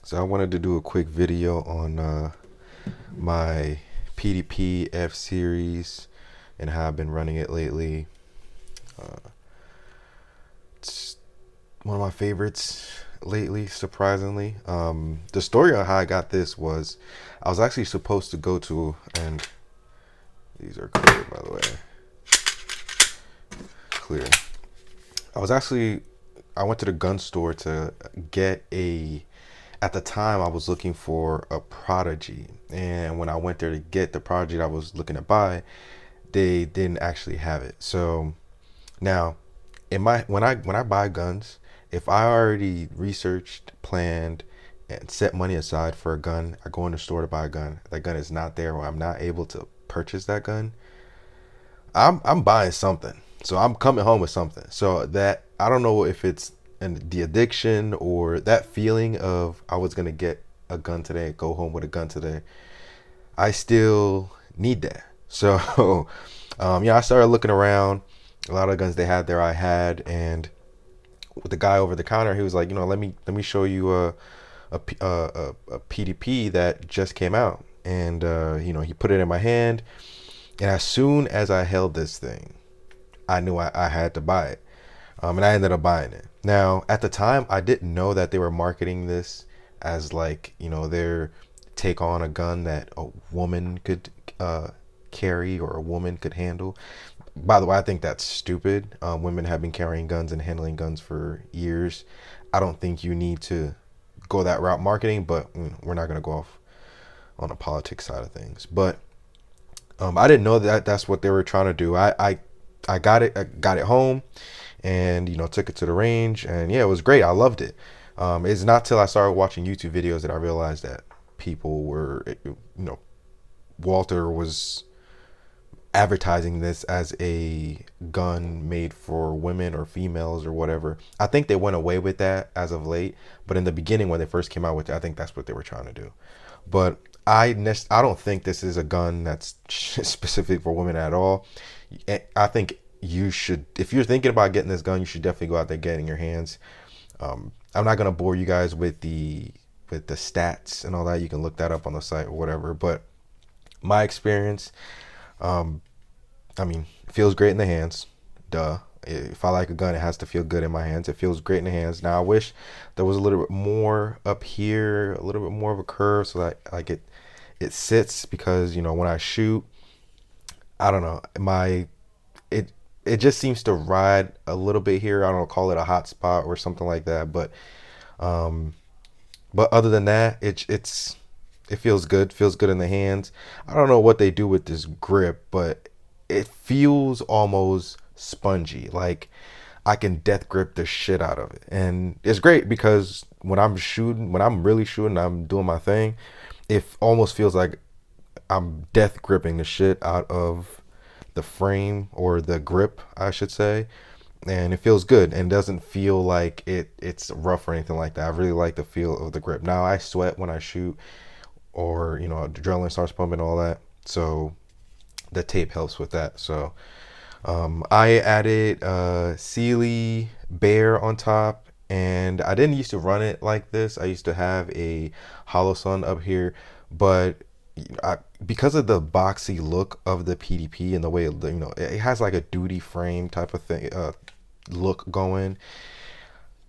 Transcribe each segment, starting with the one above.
So I wanted to do a quick video on my PDP F Series and how I've been running it lately. It's one of my favorites lately, surprisingly. The story on how I got this was I was actually supposed to go to, and these are clear, by the way, clear. I was actually, I went to the gun store to get at the time I was looking for a Prodigy. And when I went there to get the Prodigy I was looking to buy, they didn't actually have it. So now in my when I buy guns, if I already researched, planned, and set money aside for a gun, I go in the store to buy a gun. That gun is not there, or I'm not able to purchase that gun. I'm buying something. So I'm coming home with something. So that I don't know if it's the addiction or that feeling of I was gonna get a gun today, go home with a gun today. I still need that. So I started looking around. A lot of guns they had there I had, and with the guy over the counter, he was like, let me show you a PDP that just came out, and he put it in my hand, and as soon as I held this thing, I knew I had to buy it. And I ended up buying it. Now, at the time, I didn't know that they were marketing this as like, their take on a gun that a woman could carry or a woman could handle. By the way, I think that's stupid. Women have been carrying guns and handling guns for years. I don't think you need to go that route marketing, but we're not going to go off on the politics side of things. But I didn't know that that's what they were trying to do. I got it home, and took it to the range, and yeah, it was great. I loved it. It's not till I started watching YouTube videos that I realized that people were, Walter was advertising this as a gun made for women or females or whatever. I think they went away with that as of late, but in the beginning when they first came out with it, I think that's what they were trying to do. But I don't think this is a gun that's specific for women at all. I think you should, if you're thinking about getting this gun, you should definitely go out there getting your hands. I'm not gonna bore you guys with the stats and all that. You can look that up on the site or whatever. But my experience, it feels great in the hands. Duh. If I like a gun, it has to feel good in my hands. It feels great in the hands. Now I wish there was a little bit more up here, a little bit more of a curve, so that like it sits, because when I shoot, I don't know, it it just seems to ride a little bit here. I don't know, call it a hot spot or something like that. Um, but other than that, it feels good in the hands. I don't know what they do with this grip, but it feels almost spongy. Like I can death grip the shit out of it, and it's great because when I'm really shooting, I'm doing my thing. It almost feels like I'm death gripping the shit out of the frame, or the grip, I should say, and it feels good and doesn't feel like it's rough or anything like that. I really like the feel of the grip. Now I sweat when I shoot, or adrenaline starts pumping, all that, so the tape helps with that. So I added Cyelee Bear on top, and I didn't used to run it like this. I used to have a Hollow Sun up here, but because of the boxy look of the PDP and the way it has like a duty frame type of thing, look going,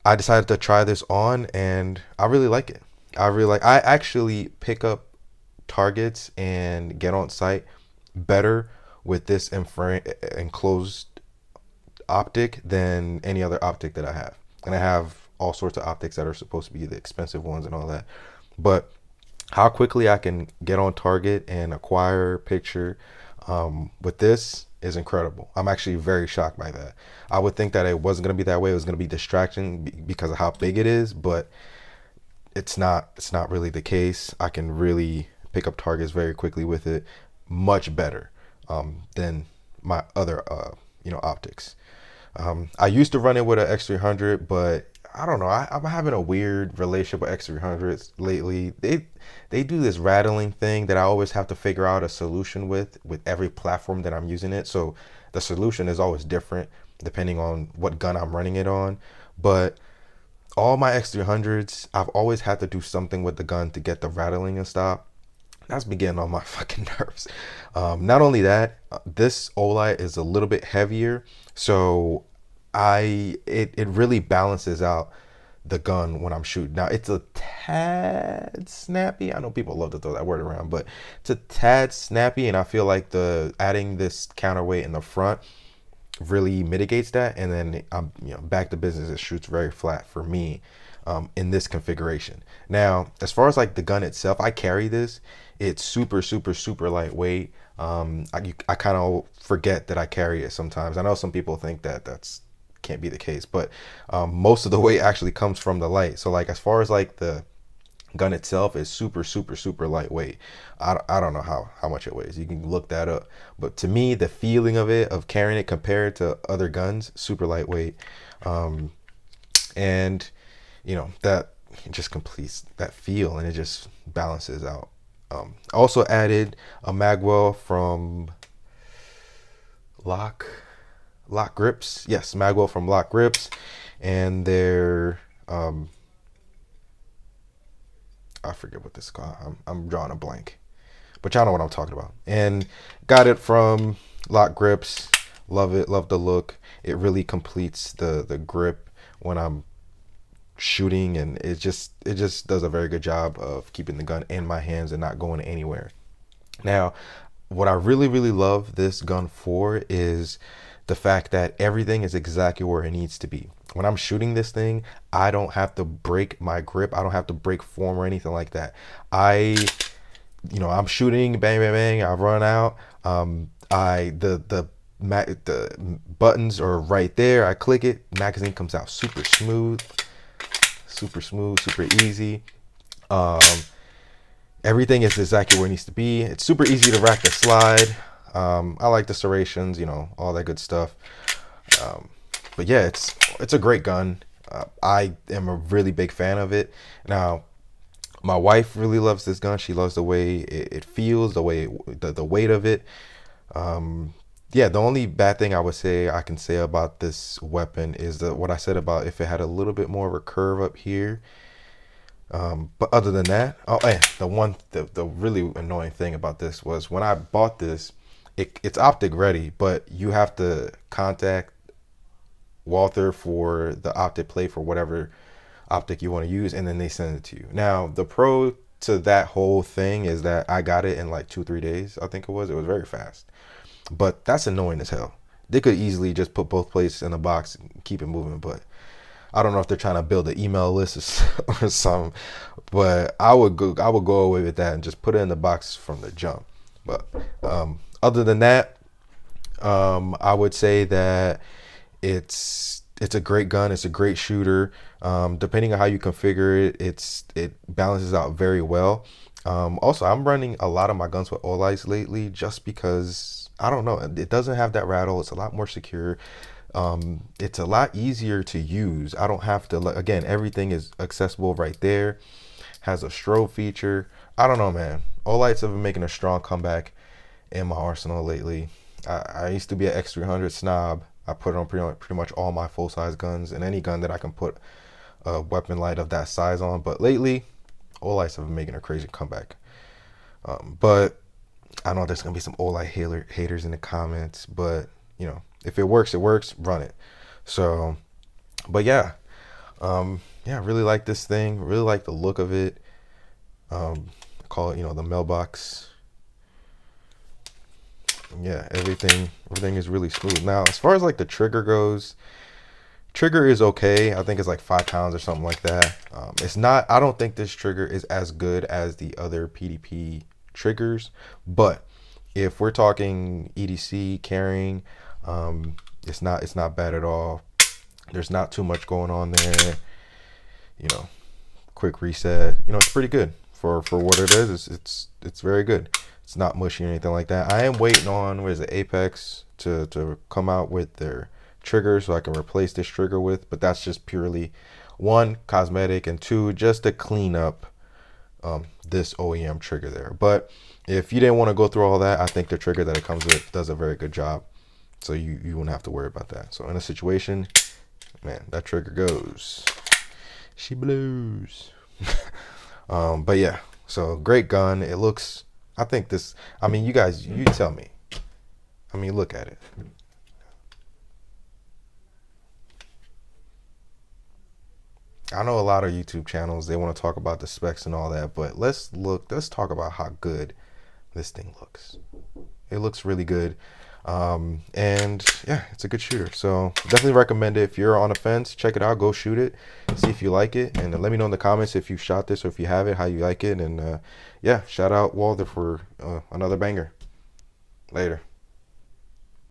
I decided to try this on, and I really like it. I actually pick up targets and get on site better with this enclosed optic than any other optic that I have. And I have all sorts of optics that are supposed to be the expensive ones and all that. But how quickly I can get on target and acquire picture with this is incredible. I'm actually very shocked by that. I would think that it wasn't going to be that way. It was going to be distraction because of how big it is, but it's not. It's not really the case. I can really pick up targets very quickly with it, much better than my other optics. I used to run it with an X300, but I don't know. I'm having a weird relationship with X300s lately. They do this rattling thing that I always have to figure out a solution with every platform that I'm using it. So the solution is always different depending on what gun I'm running it on. But all my X300s, I've always had to do something with the gun to get the rattling and stop. That's been getting on my fucking nerves. Not only that, this Olight is a little bit heavier, so it really balances out the gun when I'm shooting. Now it's a tad snappy. I know people love to throw that word around, but it's a tad snappy, and I feel like the adding this counterweight in the front really mitigates that, and then I'm back to business. It shoots very flat for me in this configuration. Now, as far as like the gun itself, I carry this. It's super lightweight. I kind of forget that I carry it sometimes. I know some people think that that's can't be the case, but most of the weight actually comes from the light. So like as far as like the gun itself is super lightweight. I don't know how much it weighs. You can look that up, but to me the feeling of it, of carrying it compared to other guns, super lightweight. And that just completes that feel, and it just balances out. I also added a magwell from Lock Grips. Yes, magwell from Lock Grips, and they're I forget what this is called. I'm drawing a blank, but y'all know what I'm talking about. And got it from Lock Grips. Love it. Love the look. It really completes the grip when I'm shooting, and it just does a very good job of keeping the gun in my hands and not going anywhere. Now, what I really love this gun for is the fact that everything is exactly where it needs to be. When I'm shooting this thing, I don't have to break my grip. I don't have to break form or anything like that. I'm shooting, bang, bang, bang. I run out. The buttons are right there. I click it. Magazine comes out super smooth, super easy. Everything is exactly where it needs to be. It's super easy to rack the slide. I like the serrations, all that good stuff. But yeah, it's a great gun. I am a really big fan of it. Now, my wife really loves this gun. She loves the way it feels, the way the weight of it. Yeah, the only bad thing I can say about this weapon is what I said about if it had a little bit more of a curve up here. But other than that, and the really annoying thing about this was when I bought this, it's optic ready, but you have to contact Walther for the optic plate for whatever optic you want to use, and then they send it to you. Now, the pro to that whole thing is that I got it in like 2-3 days. I think it was very fast, but that's annoying as hell. They could easily just put both plates in a box and keep it moving, but I don't know if they're trying to build an email list or something, but I would go away with that and just put it in the box from the jump. But other than that, I would say that it's a great gun. It's a great shooter. Depending on how you configure it, it balances out very well. Also, I'm running a lot of my guns with Olights lately just because, I don't know, it doesn't have that rattle. It's a lot more secure. It's a lot easier to use. I don't have to, again, everything is accessible right there. Has a strobe feature. I don't know, man. Olights have been making a strong comeback in my arsenal lately. I used to be an X300 snob. I put on pretty much all my full-size guns and any gun that I can put a weapon light of that size on. But lately, Olights have been making a crazy comeback. But I know there's going to be some Olight haters in the comments, but, if it works, run it. So, but yeah, yeah, really like this thing. Really like the look of it. Call it, the mailbox. Yeah, everything is really smooth. Now, as far as like the trigger goes, trigger is okay. I think it's like 5 pounds or something like that. It's not, I don't think this trigger is as good as the other PDP triggers, but if we're talking EDC carrying, it's not bad at all. There's not too much going on there. Quick reset. It's pretty good for what it is. It's very good. It's not mushy or anything like that. I am waiting on Apex to come out with their trigger so I can replace this trigger with, but that's just purely, 1, cosmetic, and 2, just to clean up this OEM trigger there. But if you didn't want to go through all that, I think the trigger that it comes with does a very good job. So you won't have to worry about that. So in a situation, man, that trigger goes. She blows. But yeah, so great gun. It looks. I think this. I mean, you guys, you tell me. I mean, look at it. I know a lot of YouTube channels, they want to talk about the specs and all that, but let's talk about how good this thing looks. It looks really good. And yeah, it's a good shooter. So definitely recommend it. If you're on the fence, check it out, go shoot it, see if you like it, and let me know in the comments if you shot this or if you have it, how you like it. And yeah, shout out Walter for another banger. Later.